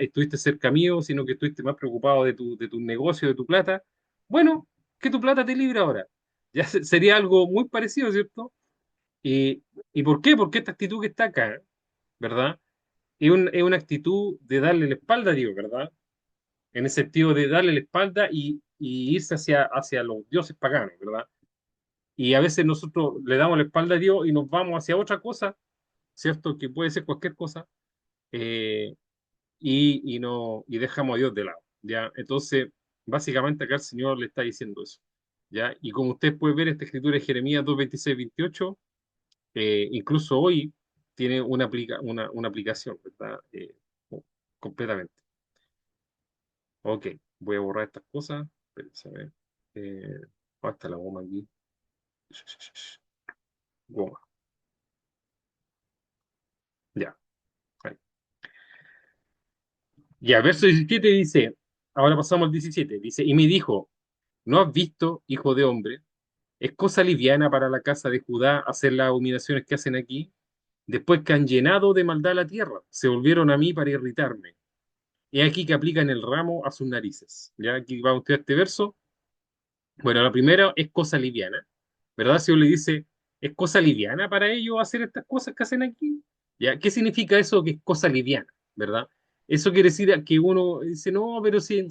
estuviste cerca mío, sino que estuviste más preocupado de tu negocio, de tu plata. Bueno, que tu plata te libre ahora. Ya sería algo muy parecido, ¿cierto? Y, ¿y por qué? Porque esta actitud que está acá, ¿verdad? Es una actitud de darle la espalda a Dios, ¿verdad? En el sentido de darle la espalda y irse hacia los dioses paganos, ¿verdad? Y a veces nosotros le damos la espalda a Dios y nos vamos hacia otra cosa, ¿cierto? Que puede ser cualquier cosa, eh, y dejamos a Dios de lado, ¿ya? Entonces, básicamente acá el Señor le está diciendo eso, ¿ya? Y como usted puede ver, esta escritura de Jeremías 2, 26, 28, incluso hoy tiene una aplicación, ¿verdad? Completamente. Ok, voy a borrar estas cosas. Espérense, a ver. ¿Dónde está la goma aquí? Goma, ya. Ahí. Ya, verso 17 dice, ahora pasamos al 17, dice, y me dijo, ¿no has visto, hijo de hombre? ¿Es cosa liviana para la casa de Judá hacer las abominaciones que hacen aquí? Después que han llenado de maldad la tierra, se volvieron a mí para irritarme. He aquí que aplican el ramo a sus narices. Ya aquí va usted a este verso. Bueno, la primera es cosa liviana, ¿verdad? Si uno le dice, ¿es cosa liviana para ellos hacer estas cosas que hacen aquí? ¿Ya? ¿Qué significa eso que es cosa liviana, ¿verdad? Eso quiere decir que uno dice, no, pero si,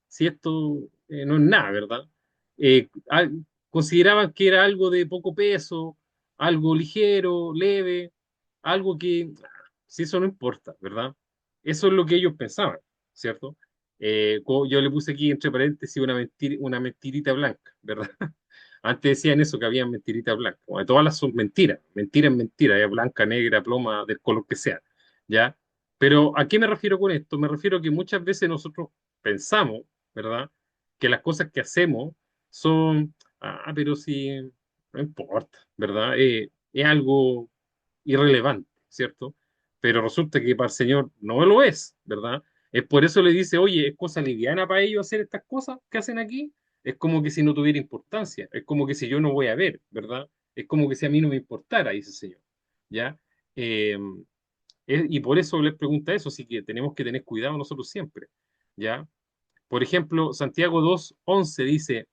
si esto no es nada, ¿verdad? Consideraban que era algo de poco peso, algo ligero, leve, algo que, si eso no importa, ¿verdad? Eso es lo que ellos pensaban, ¿cierto? Yo le puse aquí entre paréntesis una mentirita blanca, ¿verdad? Antes decían eso, que había mentiritas blancas. Bueno, todas las son mentiras, mentiras, mentiras, ya blanca, negra, ploma, del color que sea, ¿ya? Pero ¿a qué me refiero con esto? Me refiero a que muchas veces nosotros pensamos, ¿verdad? Que las cosas que hacemos son, pero sí, no importa, ¿verdad? Es algo irrelevante, ¿cierto? Pero resulta que para el Señor no lo es, ¿verdad? Es por eso le dice, oye, es cosa liviana para ellos hacer estas cosas que hacen aquí. Es como que si no tuviera importancia, es como que si yo no voy a ver, ¿verdad? Es como que si a mí no me importara, dice el Señor, ¿ya? Eh, y por eso les pregunta eso, así que tenemos que tener cuidado nosotros siempre, ¿ya? Por ejemplo, Santiago 2:11 dice,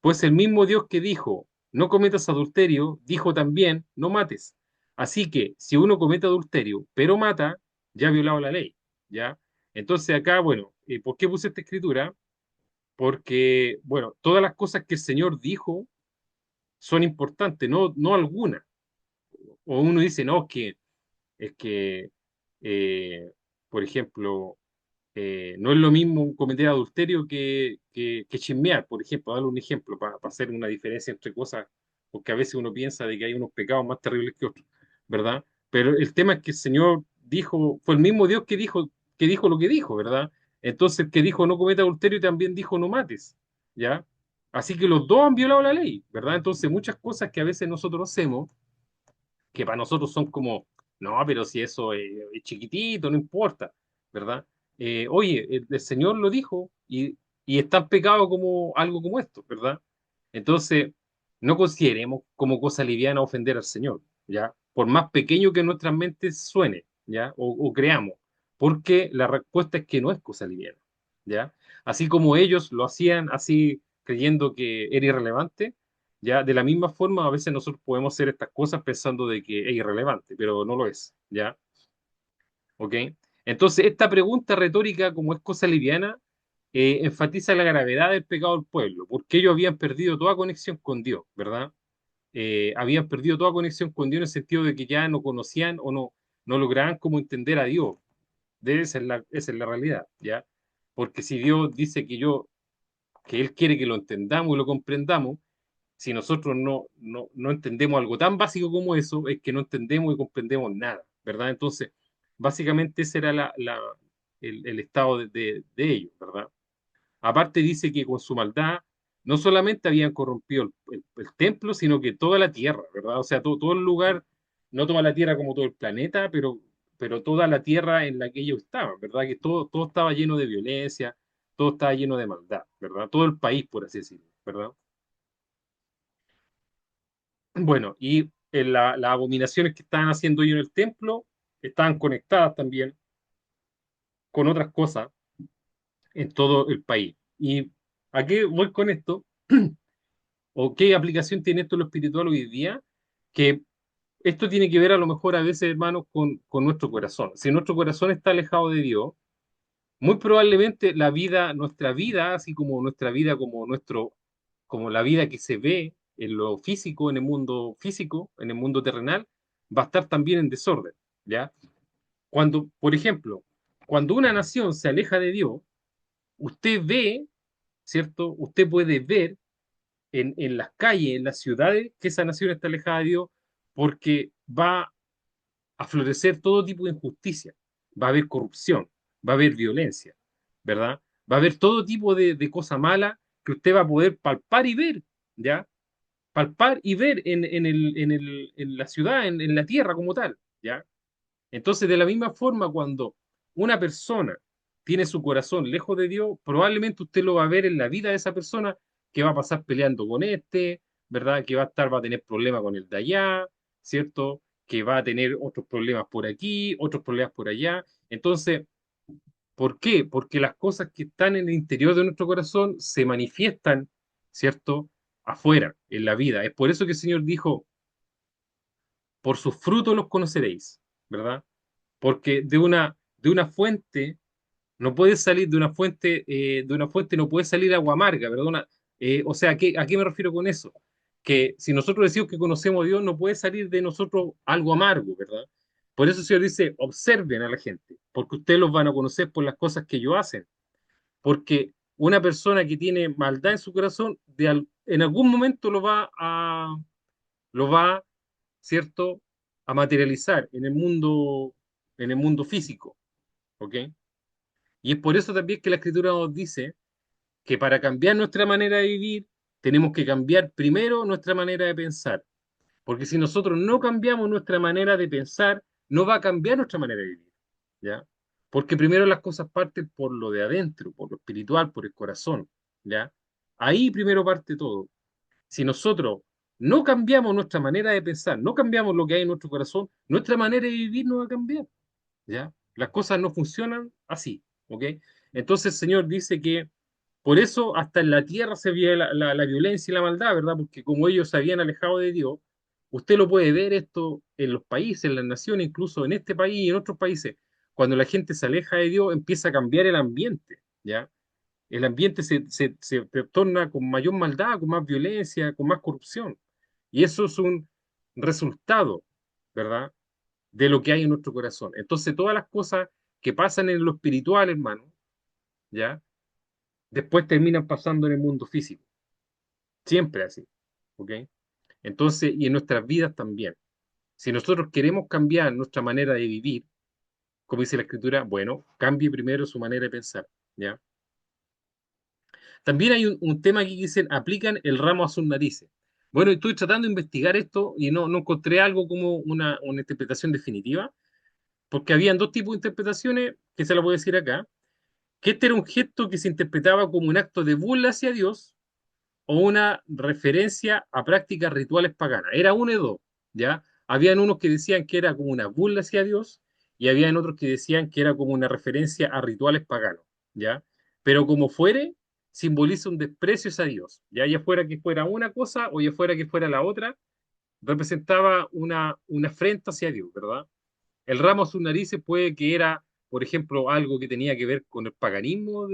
pues el mismo Dios que dijo, no cometas adulterio, dijo también, no mates. Así que si uno comete adulterio, pero mata, ya ha violado la ley, ¿ya? Entonces acá, bueno, ¿por qué puse esta escritura? Porque, bueno, todas las cosas que el Señor dijo son importantes, no algunas. O uno dice, no, es que por ejemplo, no es lo mismo cometer adulterio que chismear, por ejemplo, darle un ejemplo para hacer una diferencia entre cosas, porque a veces uno piensa de que hay unos pecados más terribles que otros, ¿verdad? Pero el tema es que el Señor dijo, fue el mismo Dios que dijo lo que dijo, ¿verdad? Entonces el que dijo no cometa adulterio también dijo no mates, ¿ya? Así que los dos han violado la ley, ¿verdad? Entonces muchas cosas que a veces nosotros hacemos que para nosotros son como, no, pero si eso es chiquitito, no importa, ¿verdad? Oye, el Señor lo dijo y es tan pecado como algo como esto, ¿verdad? Entonces, no consideremos como cosa liviana ofender al Señor, ¿ya? Por más pequeño que nuestras mentes suene, ¿ya? O creamos, porque la respuesta es que no es cosa liviana, ¿ya? Así como ellos lo hacían así creyendo que era irrelevante, ¿ya? De la misma forma, a veces nosotros podemos hacer estas cosas pensando de que es irrelevante, pero no lo es, ¿ya? ¿Ok? Entonces, esta pregunta retórica, como es cosa liviana, enfatiza la gravedad del pecado del pueblo, porque ellos habían perdido toda conexión con Dios, ¿verdad? Habían perdido toda conexión con Dios en el sentido de que ya no conocían o no lograban como entender a Dios. Esa es la realidad, ¿ya? Porque si Dios dice que Él quiere que lo entendamos y lo comprendamos, si nosotros no entendemos algo tan básico como eso, es que no entendemos y comprendemos nada, ¿verdad? Entonces, básicamente ese era el estado de ellos, ¿verdad? Aparte dice que con su maldad no solamente habían corrompido el templo, sino que toda la tierra, ¿verdad? O sea, todo el lugar, no toda la tierra como todo el planeta, pero toda la tierra en la que ellos estaban, ¿verdad? Que todo estaba lleno de violencia, todo estaba lleno de maldad, ¿verdad? Todo el país, por así decirlo, ¿verdad? Bueno, y las abominaciones que estaban haciendo ellos en el templo estaban conectadas también con otras cosas en todo el país. ¿Y a qué voy con esto? ¿O qué aplicación tiene esto en lo espiritual hoy día? Que esto tiene que ver a lo mejor a veces, hermanos, con nuestro corazón. Si nuestro corazón está alejado de Dios, muy probablemente nuestra vida, así como nuestra vida, como la vida que se ve en lo físico, en el mundo físico, en el mundo terrenal, va a estar también en desorden, ¿ya? Cuando, por ejemplo, cuando una nación se aleja de Dios, usted ve, ¿cierto? Usted puede ver en las calles, en las ciudades, que esa nación está alejada de Dios porque va a florecer todo tipo de injusticia, va a haber corrupción, va a haber violencia, ¿verdad? Va a haber todo tipo de cosa mala que usted va a poder palpar y ver, ¿ya? Palpar y ver en la ciudad, en la tierra como tal, ¿ya? Entonces, de la misma forma, cuando una persona tiene su corazón lejos de Dios, probablemente usted lo va a ver en la vida de esa persona que va a pasar peleando con este, ¿verdad? Que va a tener problemas con el de allá, ¿cierto? Que va a tener otros problemas por aquí, otros problemas por allá. Entonces, ¿Por qué? Porque las cosas que están en el interior de nuestro corazón se manifiestan, ¿cierto? Afuera, en la vida. Es por eso que el Señor dijo, por sus frutos los conoceréis, ¿verdad? Porque de una fuente no puede salir de una fuente no puede salir agua amarga, perdona. O sea, ¿a qué me refiero con eso? Que si nosotros decimos que conocemos a Dios, no puede salir de nosotros algo amargo, ¿verdad? Por eso el Señor dice, observen a la gente, porque ustedes los van a conocer por las cosas que ellos hacen. Porque una persona que tiene maldad en su corazón, en algún momento lo va, ¿cierto?, a materializar en el mundo físico, ¿ok? Y es por eso también que la Escritura nos dice que para cambiar nuestra manera de vivir, tenemos que cambiar primero nuestra manera de pensar. Porque si nosotros no cambiamos nuestra manera de pensar, no va a cambiar nuestra manera de vivir. ¿Ya? Porque primero las cosas parten por lo de adentro, por lo espiritual, por el corazón. ¿Ya? Ahí primero parte todo. Si nosotros no cambiamos nuestra manera de pensar, no cambiamos lo que hay en nuestro corazón, nuestra manera de vivir no va a cambiar. ¿Ya? Las cosas no funcionan así, ¿ok? Entonces el Señor dice que por eso hasta en la tierra se veía la violencia y la maldad, ¿verdad? Porque como ellos se habían alejado de Dios, usted lo puede ver esto en los países, en las naciones, incluso en este país y en otros países. Cuando la gente se aleja de Dios, empieza a cambiar el ambiente, ¿ya? El ambiente se torna con mayor maldad, con más violencia, con más corrupción. Y eso es un resultado, ¿verdad?, de lo que hay en nuestro corazón. Entonces, todas las cosas que pasan en lo espiritual, hermano, ¿ya? Después terminan pasando en el mundo físico. Siempre así, ¿ok? Entonces, y en nuestras vidas también. Si nosotros queremos cambiar nuestra manera de vivir, como dice la Escritura, bueno, cambie primero su manera de pensar, ¿ya? También hay un tema aquí que dicen, aplican el ramo a sus narices. Bueno, estoy tratando de investigar esto y no encontré algo como una interpretación definitiva, porque habían dos tipos de interpretaciones que se la voy a decir acá, que este era un gesto que se interpretaba como un acto de burla hacia Dios o una referencia a prácticas rituales paganas. Era uno de dos, ¿ya? Habían unos que decían que era como una burla hacia Dios y habían otros que decían que era como una referencia a rituales paganos, ¿ya? Pero como fuere, simboliza un desprecio hacia Dios, ya fuera que fuera una cosa o ya fuera que fuera la otra, representaba una afrenta hacia Dios, ¿verdad? El ramo a sus narices puede que era, por ejemplo, algo que tenía que ver con el paganismo,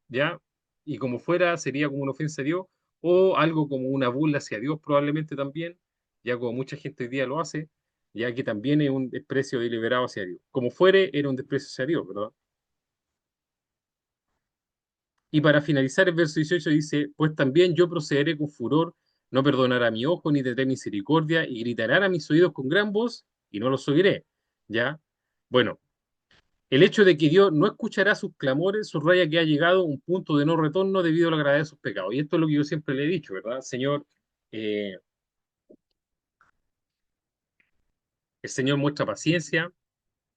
¿ya? Y como fuera, sería como una ofensa a Dios, o algo como una burla hacia Dios, probablemente también, ya como mucha gente hoy día lo hace, ya que también es un desprecio deliberado hacia Dios. Como fuere, era un desprecio hacia Dios, ¿verdad? Y para finalizar, el verso 18 dice, pues también yo procederé con furor, no perdonará a mi ojo, ni tendré misericordia, y gritarán a mis oídos con gran voz, y no los oiré, ¿ya? Bueno, el hecho de que Dios no escuchará sus clamores subraya que ha llegado a un punto de no retorno debido a la gravedad de sus pecados. Y esto es lo que yo siempre le he dicho, ¿verdad? Señor, eh, el Señor muestra paciencia,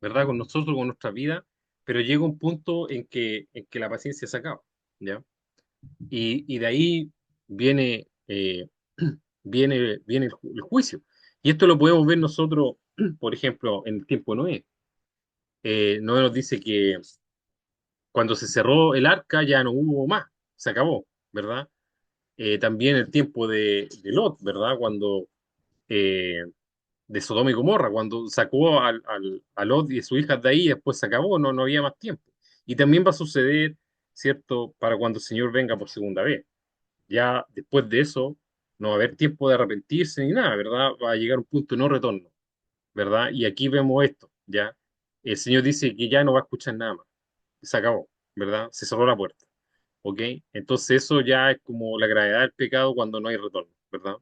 ¿verdad? Con nosotros, con nuestra vida, pero llega un punto en que la paciencia se acaba, ¿ya? Y de ahí viene, viene el juicio. Y esto lo podemos ver nosotros, por ejemplo, en el tiempo de Noé. Noé nos dice que cuando se cerró el arca ya no hubo más, se acabó, ¿verdad? También el tiempo de Lot, ¿verdad? Eh, de Sodoma y Gomorra, cuando sacó a Lot y a su hija de ahí, después se acabó, no había más tiempo. Y también va a suceder, ¿cierto?, para cuando el Señor venga por segunda vez. Ya después de eso, no va a haber tiempo de arrepentirse ni nada, ¿verdad? Va a llegar un punto de no retorno, ¿verdad? Y aquí vemos esto, ¿ya? El Señor dice que ya no va a escuchar nada más, se acabó, ¿verdad? Se cerró la puerta. ¿Ok? Entonces eso ya es como la gravedad del pecado cuando no hay retorno, ¿verdad?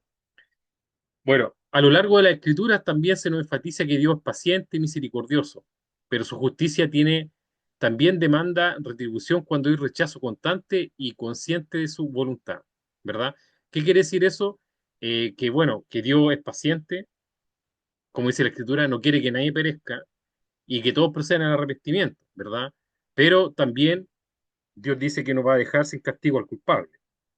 Bueno, a lo largo de las escrituras también se nos enfatiza que Dios es paciente y misericordioso, pero su justicia también demanda retribución cuando hay rechazo constante y consciente de su voluntad, ¿verdad? ¿Qué quiere decir eso? Que bueno, que Dios es paciente, como dice la escritura, no quiere que nadie perezca y que todos procedan al arrepentimiento, ¿verdad? Pero también Dios dice que no va a dejar sin castigo al culpable,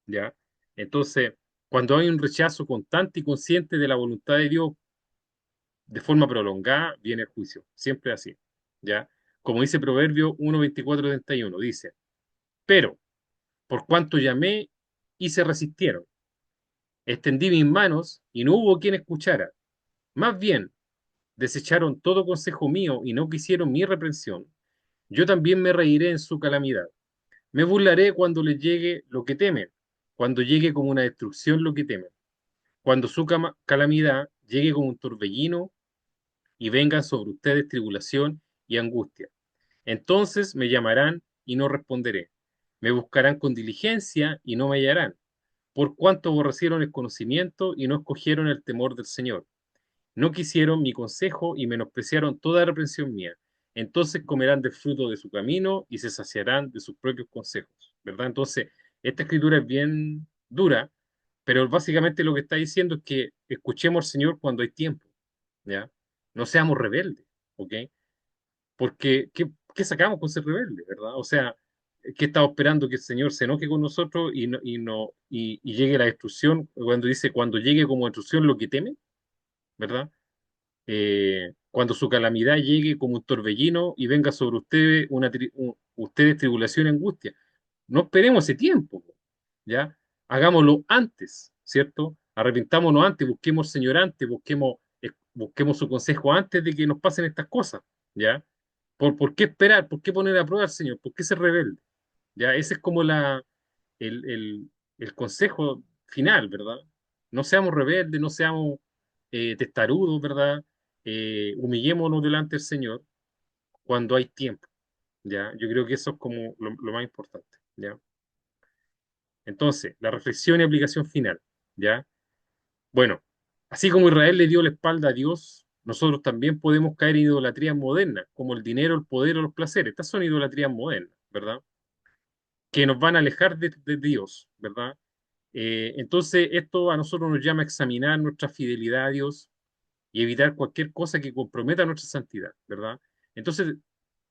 ¿ya? Entonces, cuando hay un rechazo constante y consciente de la voluntad de Dios de forma prolongada, viene el juicio, siempre así, ¿ya? como dice Proverbio 1:24-31, dice, pero por cuanto llamé y se resistieron, extendí mis manos y no hubo quien escuchara. Más bien, desecharon todo consejo mío y no quisieron mi reprensión. Yo también me reiré en su calamidad. Me burlaré cuando les llegue lo que temen, cuando llegue como una destrucción lo que temen, cuando su calamidad llegue como un torbellino y venga sobre ustedes tribulación y angustia. Entonces me llamarán y no responderé. Me buscarán con diligencia y no me hallarán, por cuanto aborrecieron el conocimiento y no escogieron el temor del Señor. No quisieron mi consejo y menospreciaron toda reprensión mía. Entonces comerán del fruto de su camino y se saciarán de sus propios consejos, ¿verdad? Entonces, esta escritura es bien dura, pero básicamente lo que está diciendo es que escuchemos al Señor cuando hay tiempo, ¿ya? No seamos rebeldes, ¿ok? Porque, ¿qué sacamos con ser rebeldes, verdad? O sea, ¿qué estamos esperando que el Señor se enoje con nosotros y llegue la destrucción? Cuando dice, cuando llegue como destrucción lo que teme, ¿verdad? Cuando su calamidad llegue como un torbellino y venga sobre ustedes ustedes tribulación y angustia. No esperemos ese tiempo, ¿ya? Hagámoslo antes, ¿cierto? Arrepintámonos antes, busquemos al Señor antes, busquemos su consejo antes de que nos pasen estas cosas, ¿ya? ¿Por qué esperar? ¿Por qué poner a prueba al Señor? ¿Por qué ser rebelde? ¿Ya? Ese es como el, el, el consejo final, ¿verdad? No seamos rebeldes, no seamos testarudos, ¿verdad? Humillémonos delante del Señor cuando hay tiempo, ¿ya? Yo creo que eso es como lo más importante, ¿ya? Entonces, la reflexión y aplicación final, ¿ya? Bueno, así como Israel le dio la espalda a Dios, nosotros también podemos caer en idolatrías modernas, como el dinero, el poder o los placeres. Estas son idolatrías modernas, ¿verdad? Que nos van a alejar de Dios, ¿verdad? Entonces, esto a nosotros nos llama a examinar nuestra fidelidad a Dios y evitar cualquier cosa que comprometa nuestra santidad, ¿verdad? Entonces,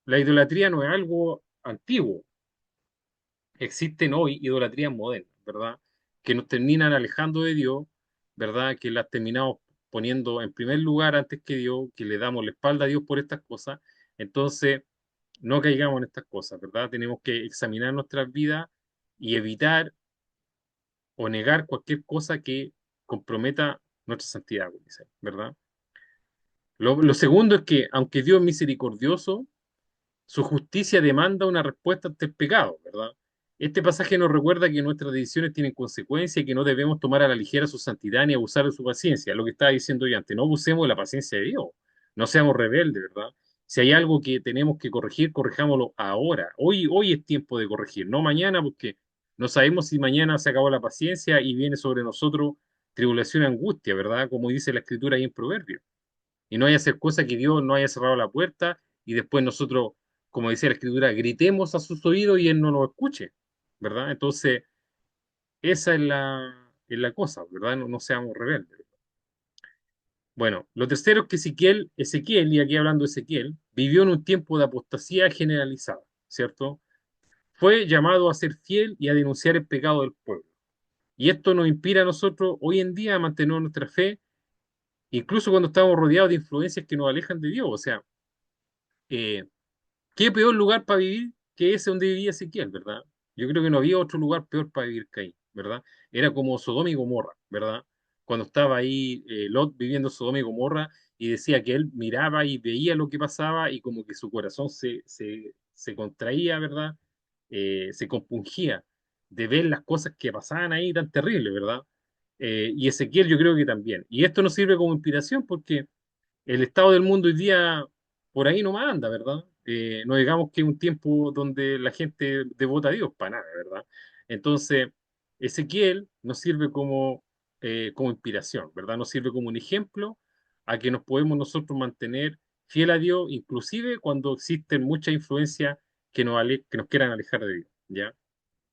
la idolatría no es algo antiguo, existen hoy idolatrías modernas, ¿verdad? Que nos terminan alejando de Dios, ¿verdad? Que las terminamos poniendo en primer lugar antes que Dios, que le damos la espalda a Dios por estas cosas. Entonces, no caigamos en estas cosas, ¿verdad? Tenemos que examinar nuestras vidas y evitar o negar cualquier cosa que comprometa nuestra santidad, como dice, ¿verdad? Lo segundo es que, aunque Dios es misericordioso, su justicia demanda una respuesta ante el pecado, ¿verdad? Este pasaje nos recuerda que nuestras decisiones tienen consecuencias y que no debemos tomar a la ligera su santidad ni abusar de su paciencia. Lo que estaba diciendo yo antes, no abusemos de la paciencia de Dios, no seamos rebeldes, ¿verdad? Si hay algo que tenemos que corregir, corrijámoslo ahora. Hoy es tiempo de corregir, no mañana, porque no sabemos si mañana se acabó la paciencia y viene sobre nosotros tribulación y angustia, ¿verdad? Como dice la escritura ahí en Proverbios. Y no haya hacer cosas que Dios no haya cerrado la puerta y después nosotros, como dice la escritura, gritemos a sus oídos y Él no nos escuche, ¿verdad? Entonces, esa es la cosa, ¿verdad? No seamos rebeldes. Bueno, lo tercero es que Ezequiel, y aquí hablando de Ezequiel, vivió en un tiempo de apostasía generalizada, ¿cierto? Fue llamado a ser fiel y a denunciar el pecado del pueblo. Y esto nos inspira a nosotros hoy en día a mantener nuestra fe, incluso cuando estamos rodeados de influencias que nos alejan de Dios. O sea, eh, qué peor lugar para vivir que ese donde vivía Ezequiel, ¿verdad? Yo creo que no había otro lugar peor para vivir que ahí, ¿verdad? Era como Sodoma y Gomorra, ¿verdad? Cuando estaba ahí Lot viviendo Sodoma y Gomorra y decía que él miraba y veía lo que pasaba y como que su corazón se contraía, ¿verdad? Se compungía de ver las cosas que pasaban ahí tan terribles, ¿verdad? Y Ezequiel yo creo que también. Y esto nos sirve como inspiración porque el estado del mundo hoy día por ahí no anda, ¿verdad? No digamos que es un tiempo donde la gente devota a Dios, para nada, ¿verdad? Entonces, Ezequiel nos sirve como inspiración, ¿verdad? Nos sirve como un ejemplo a que nos podemos nosotros mantener fiel a Dios, inclusive cuando existen muchas influencias que nos quieran alejar de Dios, ¿ya?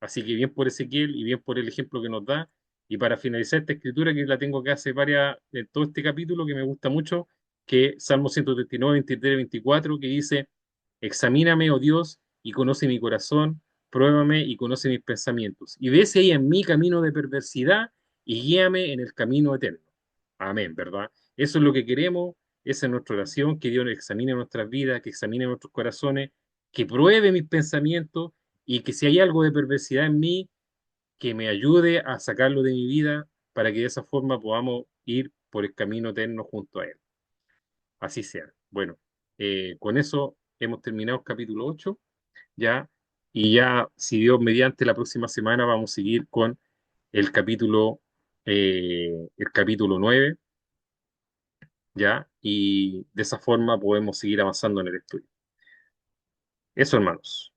Así que bien por Ezequiel y bien por el ejemplo que nos da. Y para finalizar esta escritura, que la tengo acá hace varias, en todo este capítulo, que me gusta mucho, que Salmo 139, 23, 24, que dice, examíname, oh Dios, y conoce mi corazón, pruébame y conoce mis pensamientos. Y ve si hay en mí camino de perversidad y guíame en el camino eterno. Amén, ¿verdad? Eso es lo que queremos, Esa es nuestra oración, que Dios examine nuestras vidas, que examine nuestros corazones, que pruebe mis pensamientos y que si hay algo de perversidad en mí, que me ayude a sacarlo de mi vida para que de esa forma podamos ir por el camino eterno junto a Él. Así sea. Bueno, con eso hemos terminado el capítulo 8 ya, y ya, si Dios mediante, la próxima semana vamos a seguir con el capítulo 9 ya, y de esa forma podemos seguir avanzando en el estudio. Eso, hermanos.